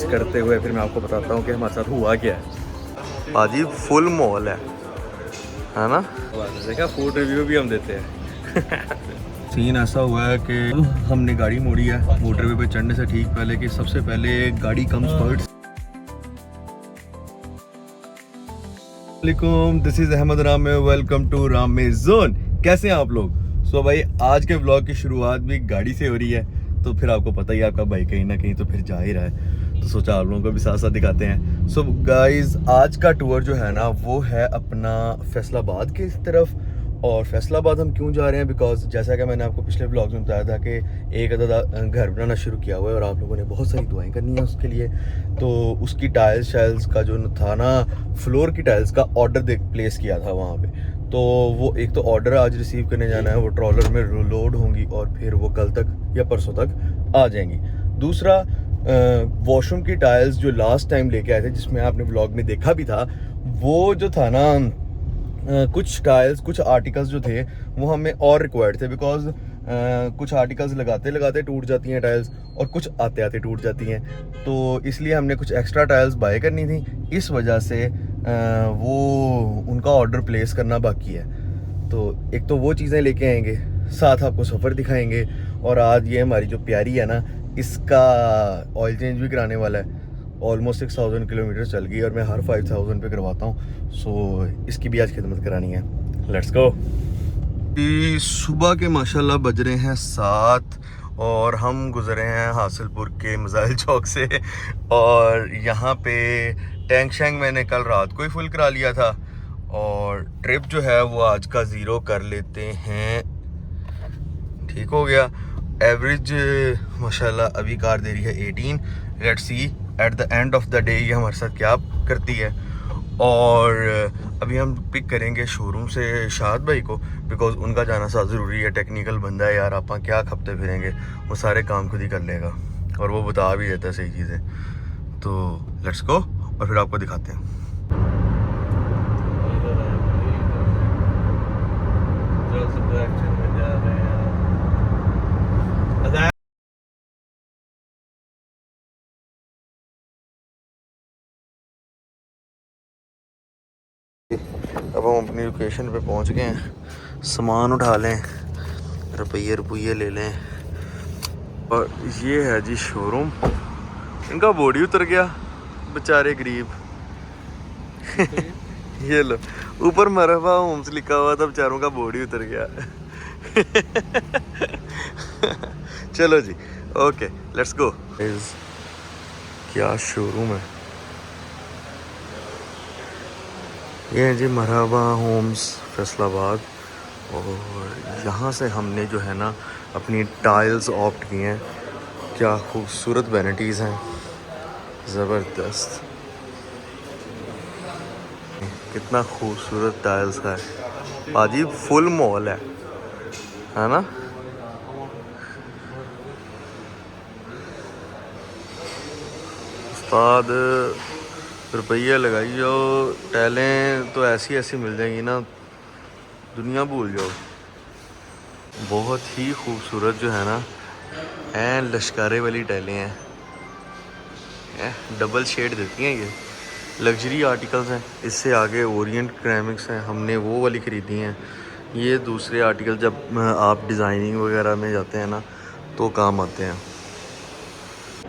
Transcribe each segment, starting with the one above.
करते हुए फिर मैं आपको बताता हूँ कि हमारे साथ हुआ क्या है। पाजी फुल मॉल है ना। देखा फूड रिव्यू भी हम देते हैं। सीन ऐसा हुआ है कि हमने गाड़ी मोड़ी है मोटरवे पे चढ़ने से ठीक पहले कि सबसे पहले गाड़ी comes first. This is Ahmed Rame, welcome to रामे जोन। कैसे हैं आप लोग? सो भाई आज के ब्लॉग की शुरुआत भी गाड़ी से हो रही है, तो फिर आपको पता ही है आपका भाई कहीं ना कहीं तो फिर जा ही रहा है, तो सोचा आप लोगों को भी साथ साथ दिखाते हैं। सो गाइज आज का टूर जो है ना वो है अपना फैसलाबाद की तरफ। और फैसलाबाद हम क्यों जा रहे हैं, बिकॉज जैसा कि मैंने आपको पिछले ब्लॉग में बताया था कि एक अदा घर बनाना शुरू किया हुआ है और आप लोगों ने बहुत सारी दुआएं करनी है उसके लिए। तो उसकी टाइल्स शाइल्स का जो था ना, फ्लोर की टाइल्स का ऑर्डर प्लेस किया था वहाँ पे। तो वो एक तो ऑर्डर आज रिसीव करने जाना है, वो ट्रॉलर में लोड होंगी और फिर वो कल तक या परसों तक आ जाएंगी। दूसरा वॉशरूम की टाइल्स जो लास्ट टाइम लेके आए थे, जिसमें आपने ब्लॉग में देखा भी था, वो जो था ना कुछ टाइल्स कुछ आर्टिकल्स जो थे वो हमें और रिक्वायर्ड थे, बिकॉज कुछ आर्टिकल्स लगाते लगाते टूट जाती हैं टाइल्स और कुछ आते आते टूट जाती हैं। तो इसलिए हमने कुछ एक्स्ट्रा टाइल्स बाय करनी थी, इस वजह से वो उनका ऑर्डर प्लेस करना बाकी है। तो एक तो वो चीज़ें लेके आएंगे, साथ आपको सफ़र दिखाएंगे। और आज ये हमारी जो प्यारी है ना, इसका ऑयल चेंज भी कराने वाला है। ऑलमोस्ट 6000 किलोमीटर चल गई और मैं हर 5000 पे करवाता हूँ। सो इसकी भी आज खिदमत करानी है। Let's go. सुबह के माशाल्लाह बज रहे हैं 7 और हम गुजरे हैं हासिलपुर के मिसाइल चौक से। और यहाँ पे टैंक शैंक मैंने कल रात को ही फुल करा लिया था और ट्रिप जो है वो आज का 0 कर लेते हैं। ठीक हो गया। एवरेज माशाल्लाह अभी कार दे रही है 18। Let's see at the end of the day ये हमारे साथ क्या करती है। और अभी हम पिक करेंगे शोरूम से शाद भाई को, बिकॉज उनका जाना साथ ज़रूरी है। टेक्निकल बंदा है यार, आप क्या खपते फिरेंगे, वो सारे काम खुद ही कर लेगा और वो बता भी देता है सही चीज़ें। तो लेट्स गो और फिर आपको दिखाते हैं। अब हम अपनी लोकेशन पे पहुंच गए हैं। सामान उठा लें, रुपये ले लें। और ये है जी शोरूम। इनका बॉडी उतर गया बेचारे गरीब। ये लो ऊपर मरहबा होम्स लिखा हुआ था, बेचारों का बॉडी उतर गया। चलो जी ओके लेट्स गो। क्या शोरूम है ये है जी, मरहबा होम्स फैसलाबाद। और यहाँ से हमने जो है ना अपनी टाइल्स ऑप्ट की हैं। क्या खूबसूरत वैनिटीज़ हैं, ज़बरदस्त। कितना खूबसूरत टाइल्स है पाजी, फुल मॉल है ना। उस्ताद रुपये लगाइयो, टाइलें तो ऐसी ऐसी मिल जाएंगी ना, दुनिया भूल जाओ। बहुत ही खूबसूरत जो है ना एन लश्कारे वाली टाइलें हैं, डबल शेड देती हैं। ये लग्जरी आर्टिकल्स हैं। इससे आगे ओरिएंट क्रेमिक्स हैं, हमने वो वाली ख़रीदी हैं। ये दूसरे आर्टिकल जब आप डिज़ाइनिंग वगैरह में जाते हैं ना तो काम आते हैं।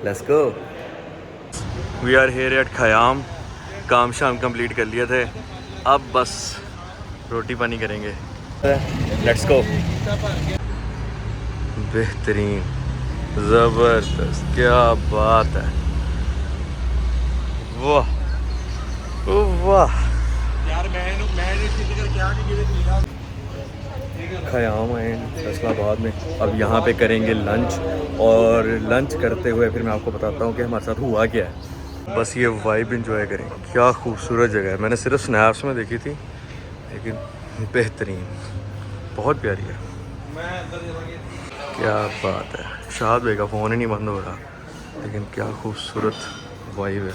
Let's go. We are here at Khayyam. काम शाम कंप्लीट कर लिए थे, अब बस रोटी पानी करेंगे। Let's go. बेहतरीन, ज़बरदस्त, क्या बात है, वाह वाह। खयाम है फैसलाबाद में। अब यहाँ पे करेंगे लंच और लंच करते हुए फिर मैं आपको बताता हूँ कि हमारे साथ हुआ क्या है। बस ये वाइब इंजॉय करें। क्या खूबसूरत जगह है, मैंने सिर्फ स्नैप्स में देखी थी लेकिन बेहतरीन, बहुत प्यारी है। क्या बात है, शाद भाई का फ़ोन ही नहीं बंद हो रहा, लेकिन क्या खूबसूरत वाइब है।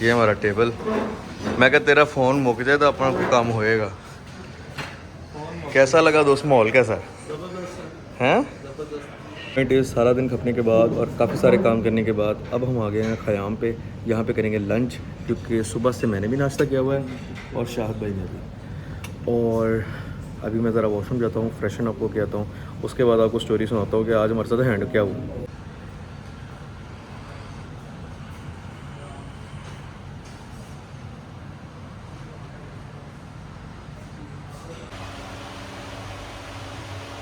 ये हमारा टेबल। मैं कहा तेरा फ़ोन मुक जाए तो अपना कोई काम होएगा। कैसा लगा दोस्त, माहौल कैसा है? डेज सारा दिन खपने के बाद और काफ़ी सारे काम करने के बाद अब हम आ गए हैं ख़याम पे। यहाँ पे करेंगे लंच, क्योंकि सुबह से मैंने भी नाश्ता किया हुआ है और शाहिद भाई ने भी। और अभी मैं ज़रा वॉशरूम जाता हूँ, फ्रेशन अप होके आता हूँ, उसके बाद आपको स्टोरी सुनाता हूँ कि आज हमारे साथ हैंड क्या हुआ।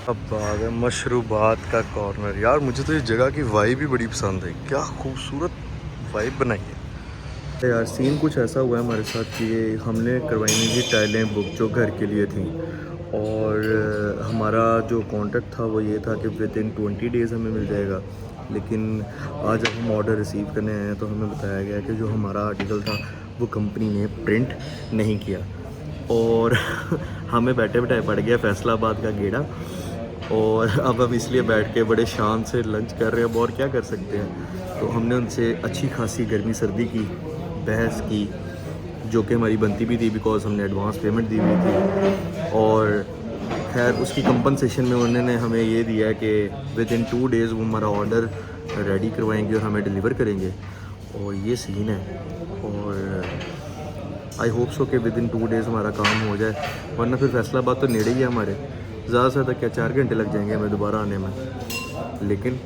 अब आ गए मशरूबात का कॉर्नर। यार मुझे तो इस जगह की वाइब भी बड़ी पसंद है, क्या खूबसूरत वाइब बनाई है यार। सीन कुछ ऐसा हुआ है हमारे साथ कि हमने करवाई थी टाइलें बुक जो घर के लिए थी, और हमारा जो कॉन्ट्रैक्ट था वो ये था कि विद इन 20 डेज़ हमें मिल जाएगा। लेकिन आज जब हम ऑर्डर रिसीव करने आए हैं तो हमें बताया गया कि जो हमारा आर्टिकल था वो कंपनी ने प्रिंट नहीं किया, और हमें बैठे बैठाए पड़ गया फैसलाबाद का गेड़ा। और अब हम इसलिए बैठ के बड़े शान से लंच कर रहे हैं, अब और क्या कर सकते हैं। तो हमने उनसे अच्छी खासी गर्मी सर्दी की बहस की, जो कि हमारी बनती भी थी बिकॉज हमने एडवांस पेमेंट दी हुई थी। और खैर उसकी कंपनसेशन में उन्होंने हमें ये दिया है कि विद इन 2 डेज़ वो हमारा ऑर्डर रेडी करवाएंगे और हमें डिलीवर करेंगे। और ये सीन है, और आई होप सो कि विद इन 2 डेज़ हमारा काम हो जाए, वरना फिर फैसलाबाद तो नेड़े ही है हमारे, ज़्यादा से ज़्यादा क्या 4 घंटे लग जाएंगे हमें दोबारा आने में। लेकिन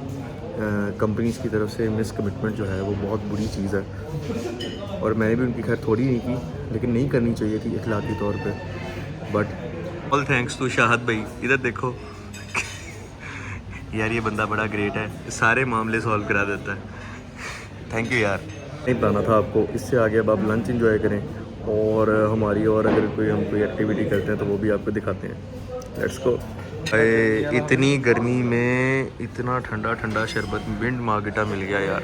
कंपनीज़ की तरफ से मिस कमिटमेंट जो है वो बहुत बुरी चीज़ है, और मैंने भी उनकी खैर थोड़ी नहीं की, लेकिन नहीं करनी चाहिए थी इखलाकी तौर पे। But all thanks to Shahid भाई। इधर देखो यार, ये बंदा बड़ा ग्रेट है, सारे मामले सॉल्व करा देता है। थैंक यू यार। नहीं बताना था आपको, इससे आगे अब आप लंच एंजॉय करें, और हमारी और अगर हम कोई एक्टिविटी करते हैं तो वो भी आपको दिखाते हैं। लेट्स गो। इतनी गर्मी में इतना ठंडा ठंडा शरबत मिंट मार्गेटा मिल गया यार।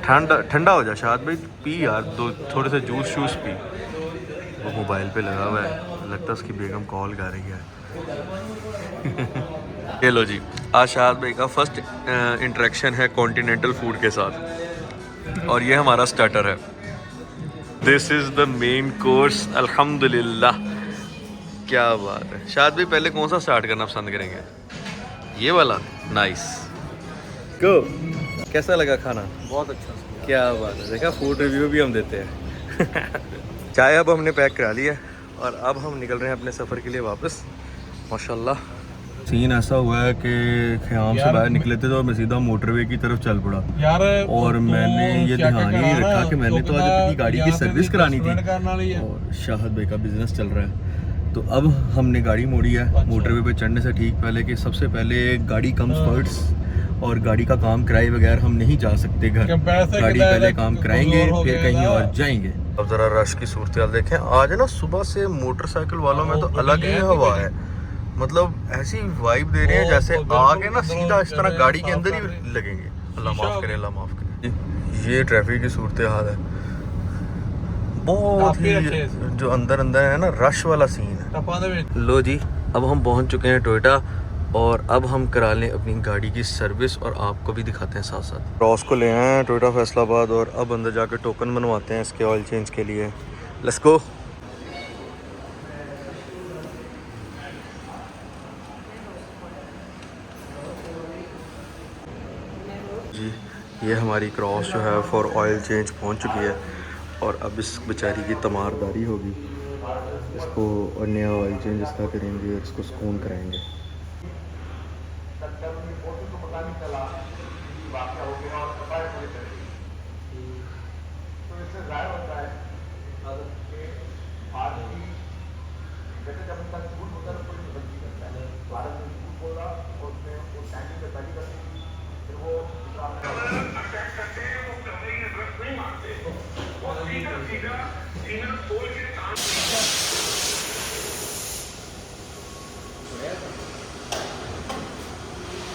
ठंडा ठंडा हो जा शायद भाई, पी यार दो थोड़े से जूस शूस पी। वो मोबाइल पे लगा हुआ है, लगता है उसकी बेगम कॉल कर रही है। ये लो जी, आज शाहिद भाई का फर्स्ट इंटरेक्शन है कॉन्टिनेंटल फूड के साथ, और ये हमारा स्टार्टर है। This is the main course. अल्हम्दुलिल्लाह, क्या बात है। शायद भी पहले कौन सा स्टार्ट करना पसंद करेंगे? ये वाला। नाइस गो। कैसा लगा खाना? बहुत अच्छा। क्या बात है, देखा फूड रिव्यू भी हम देते हैं। चाय अब हमने पैक करा लिया और अब हम निकल रहे हैं अपने सफ़र के लिए वापस। माशाल्लाह सीन ऐसा हुआ है कि ख़याम से बाहर निकले थे तो मैं सीधा मोटरवे की तरफ चल पड़ा यार, और मैंने ये ध्यान ही नहीं रखा कि मैंने तो आज अपनी गाड़ी की सर्विस करानी थी, और शाहिद भाई का बिजनेस चल रहा है। तो अब हमने गाड़ी मोड़ी है मोटरवे पे चढ़ने से ठीक पहले, कि सबसे पहले गाड़ी कम्स फर्स्ट, और गाड़ी का काम कराए बगैर हम नहीं जा सकते घर। गाड़ी पहले काम कराएंगे फिर कहीं और जाएंगे। अब ज़रा रश की सूरत हाल देखें। आज ना सुबह से मोटरसाइकिल वालों में तो अलग ही हवा है, मतलब ऐसी वाइब दे रहे हैं जैसे आके ना सीधा इस तरह गाड़ी के अंदर ही लगेंगे। अल्लाह माफ़ करे, अल्लाह माफ़ करे। ये ट्रैफिक की सूरत हाल है, बहुत ही जो अंदर अंदर है ना, रश वाला सीन है। लो जी, अब हम पहुंच चुके हैं टोयोटा, और अब हम करा लें अपनी गाड़ी की सर्विस और आपको भी दिखाते हैं साथ साथ। क्रॉस को ले आए हैं टोयोटा फैसलाबाद, और अब अंदर जाकर टोकन बनवाते हैं इसके ऑयल चेंज के लिए। Let's go. जी, ये हमारी क्रॉस जो है फॉर ऑयल चेंज पहुंच चुकी है, और अब इस बेचारी की तमारदारी होगी, इसको और नया ऑयल चेंज इसका करेंगे और इसको सुकून कराएंगे।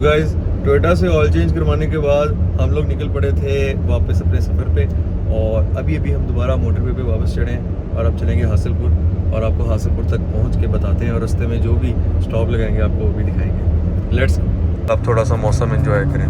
गाइस, टोयोटा से ऑयल चेंज करवाने के बाद हम लोग निकल पड़े थे वापस अपने सफ़र पे, और अभी हम दोबारा मोटरवे पे वापस चढ़े हैं और अब चलेंगे हासिलपुर, और आपको हासिलपुर तक पहुंच के बताते हैं, और रास्ते में जो भी स्टॉप लगाएंगे आपको वो भी दिखाएंगे। लेट्स अब थोड़ा सा मौसम एंजॉय करें।